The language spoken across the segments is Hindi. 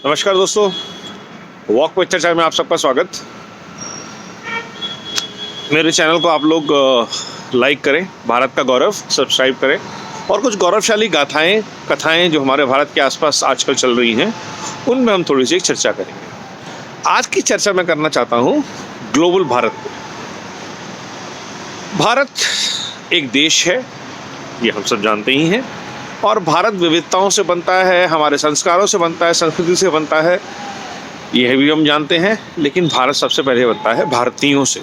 नमस्कार दोस्तों, वॉक विद चर्चा में आप सबका स्वागत। मेरे चैनल को आप लोग लाइक करें, भारत का गौरव सब्सक्राइब करें और कुछ गौरवशाली गाथाएं कथाएं जो हमारे भारत के आसपास आजकल चल रही हैं उनमें हम थोड़ी सी एक चर्चा करेंगे। आज की चर्चा मैं करना चाहता हूं ग्लोबल भारत पे। भारत एक देश है, ये हम सब जानते ही हैं, और भारत विविधताओं से बनता है, हमारे संस्कारों से बनता है, संस्कृति से बनता है, यह भी हम जानते हैं। लेकिन भारत सबसे पहले बनता है भारतीयों से।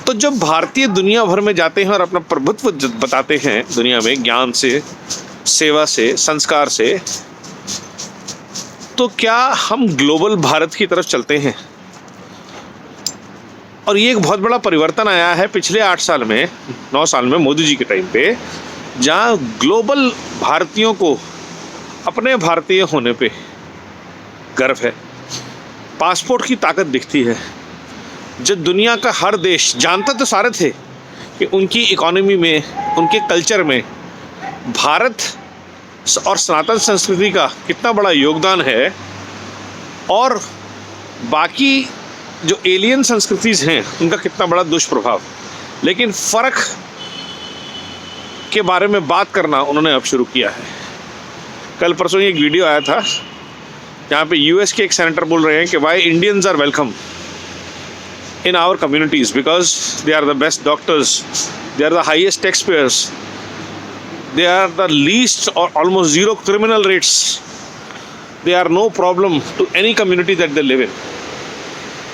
तो जब भारतीय दुनिया भर में जाते हैं और अपना प्रभुत्व बताते हैं दुनिया में ज्ञान से, सेवा से, संस्कार से, तो क्या हम ग्लोबल भारत की तरफ चलते हैं? और ये एक बहुत बड़ा परिवर्तन आया है पिछले 8 साल में, 9 साल में मोदी जी के टाइम पे, जहाँ ग्लोबल भारतीयों को अपने भारतीय होने पे गर्व है, पासपोर्ट की ताकत दिखती है। जब दुनिया का हर देश जानता तो सारे थे कि उनकी इकोनॉमी में, उनके कल्चर में भारत और सनातन संस्कृति का कितना बड़ा योगदान है, और बाकी जो एलियन संस्कृतिज हैं उनका कितना बड़ा दुष्प्रभाव। लेकिन फ़र्क के बारे में बात करना उन्होंने अब शुरू किया है। कल परसों एक वीडियो आया था जहाँ पे यूएस के एक सेनेटर बोल रहे हैं कि why Indians are welcome in our communities because they are the best doctors, they are the highest tax payers, they are the least और almost zero criminal rates, they are no problem to any community that they live in.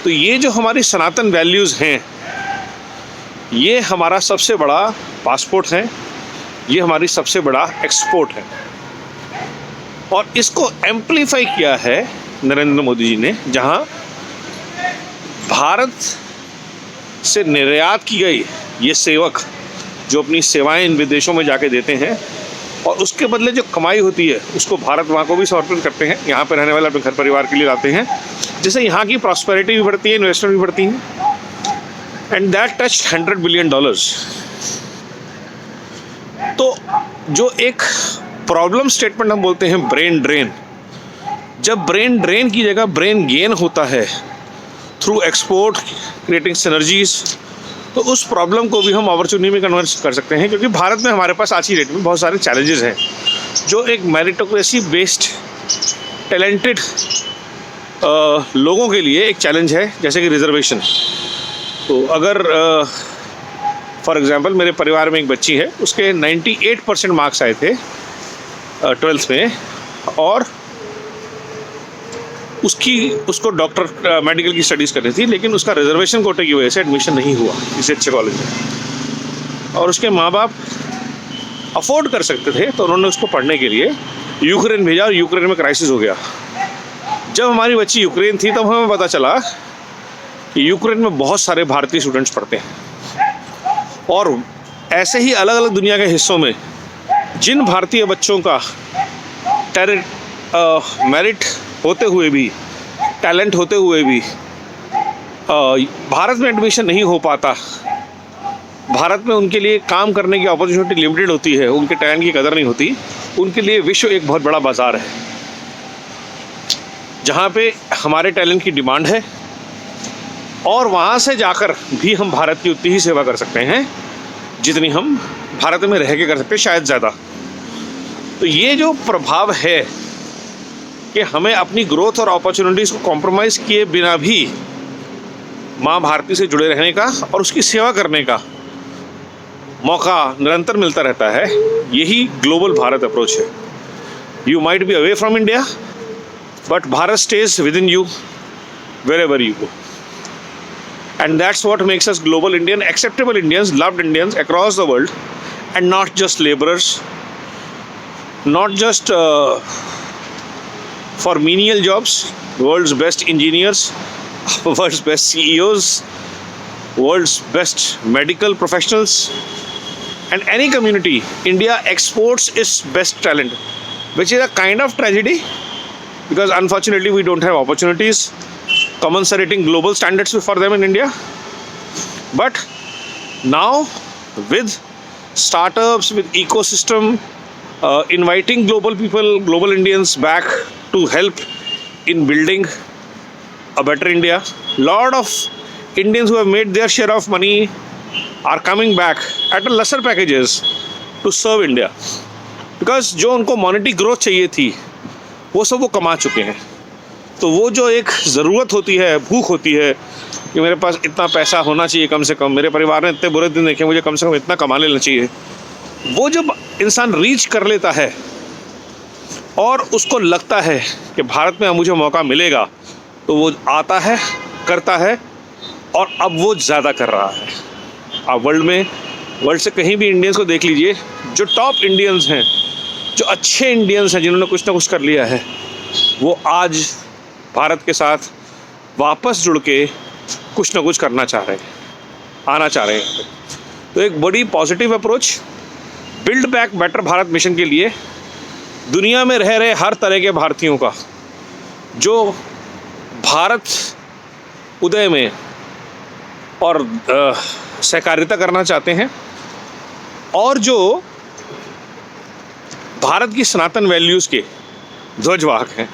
तो ये जो हमारी सनातन वैल्यूज़ हैं, ये हमारा सबसे बड़ा पासपोर्ट है, ये हमारी सबसे बड़ा एक्सपोर्ट है। और इसको एम्प्लीफाई किया है नरेंद्र मोदी जी ने, जहां भारत से निर्यात की गई ये सेवक जो अपनी सेवाएं इन विदेशों में जाके देते हैं और उसके बदले जो कमाई होती है उसको भारत वहाँ को भी समर्पित करते हैं, यहाँ पे रहने वाले अपने घर परिवार के लिए लाते हैं, जिससे यहाँ की प्रॉस्पेरिटी भी बढ़ती है, इन्वेस्टमेंट भी बढ़ती है। And that touch $100 billion. तो जो एक प्रॉब्लम स्टेटमेंट हम बोलते हैं ब्रेन ड्रेन, जब ब्रेन ड्रेन की जगह ब्रेन गेन होता है थ्रू एक्सपोर्ट क्रिएटिंग सिनर्जीज, तो उस प्रॉब्लम को भी हम अपॉर्चुनिटी में कन्वर्ट कर सकते हैं। क्योंकि भारत में हमारे पास आज की डेट में बहुत सारे चैलेंजेस हैं जो एक मेरिटोक्रेसी बेस्ड टैलेंटेड लोगों के लिए एक चैलेंज है, जैसे कि रिजर्वेशन। तो अगर फॉर एग्ज़ाम्पल मेरे परिवार में एक बच्ची है, उसके 98% मार्क्स आए थे 12th में, और उसको डॉक्टर मेडिकल की स्टडीज़ करनी थी, लेकिन उसका रिजर्वेशन कोटे की वजह से एडमिशन नहीं हुआ किसी अच्छे कॉलेज में। और उसके माँ बाप अफोर्ड कर सकते थे तो उन्होंने उसको पढ़ने के लिए यूक्रेन भेजा, और यूक्रेन में क्राइसिस हो गया। जब हमारी बच्ची यूक्रेन थी तब हमें पता चला कि यूक्रेन में बहुत सारे भारतीय स्टूडेंट्स पढ़ते हैं, और ऐसे ही अलग अलग दुनिया के हिस्सों में जिन भारतीय बच्चों का मेरिट होते हुए भी, टैलेंट होते हुए भी भारत में एडमिशन नहीं हो पाता, भारत में उनके लिए काम करने की अपॉर्चुनिटी लिमिटेड होती है, उनके टैलेंट की कदर नहीं होती, उनके लिए विश्व एक बहुत बड़ा बाज़ार है जहाँ पे हमारे टैलेंट की डिमांड है, और वहाँ से जाकर भी हम भारत की उतनी ही सेवा कर सकते हैं जितनी हम भारत में रह के कर सकते हैं, शायद ज़्यादा। तो ये जो प्रभाव है कि हमें अपनी ग्रोथ और अपॉर्चुनिटीज़ को कॉम्प्रोमाइज़ किए बिना भी माँ भारती से जुड़े रहने का और उसकी सेवा करने का मौका निरंतर मिलता रहता है, यही ग्लोबल भारत अप्रोच है। You might be away from India, but Bharat stage with in you wherever you go. And that's what makes us global Indian, acceptable Indians, loved Indians across the world, and not just laborers, not just for menial jobs, world's best engineers, world's best CEOs, world's best medical professionals, and any community. India exports its best talent, which is a kind of tragedy because unfortunately we don't have opportunities commensurating global standards for them in India. But now with startups, with ecosystem, inviting global Indians back to help in building a better India. Lot of Indians who have made their share of money are coming back at a lesser packages to serve India. Because जो उनको मॉनेटरी ग्रोथ चाहिए थी वो सब वो कमा चुके हैं. तो वो जो एक ज़रूरत होती है, भूख होती है कि मेरे पास इतना पैसा होना चाहिए कम से कम, मेरे परिवार ने इतने बुरे दिन देखे, मुझे कम से कम इतना कमा लेना चाहिए, वो जब इंसान रीच कर लेता है और उसको लगता है कि भारत में मुझे मौका मिलेगा, तो वो आता है, करता है और अब वो ज़्यादा कर रहा है. आप वर्ल्ड से कहीं भी इंडियंस को देख लीजिए, जो टॉप इंडियंस हैं, जो अच्छे इंडियंस हैं जिन्होंने कुछ ना कुछ कर लिया है, वो आज भारत के साथ वापस जुड़ के कुछ ना कुछ करना चाह रहे हैं, आना चाह रहे हैं. तो एक बड़ी positive approach build back better Bharat mission के लिए दुनिया में रह रहे हर तरह के भारतीयों का, जो भारत उदय में और सहकारिता करना चाहते हैं और जो भारत की सनातन वैल्यूज़ के ध्वजवाहक हैं,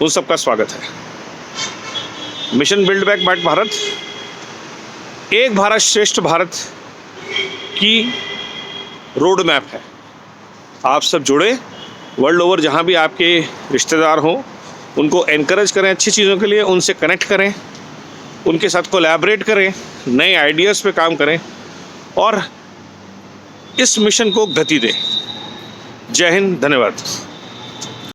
उन सबका स्वागत है. Mission build back better Bharat एक भारत श्रेष्ठ भारत की रोड मैप है. आप सब जुड़े, वर्ल्ड ओवर जहाँ भी आपके रिश्तेदार हों उनको एनकरेज करें अच्छी चीज़ों के लिए, उनसे कनेक्ट करें, उनके साथ कोलैबोरेट करें, नए आइडियाज़ पे काम करें और इस मिशन को गति दें. जय हिंद, धन्यवाद.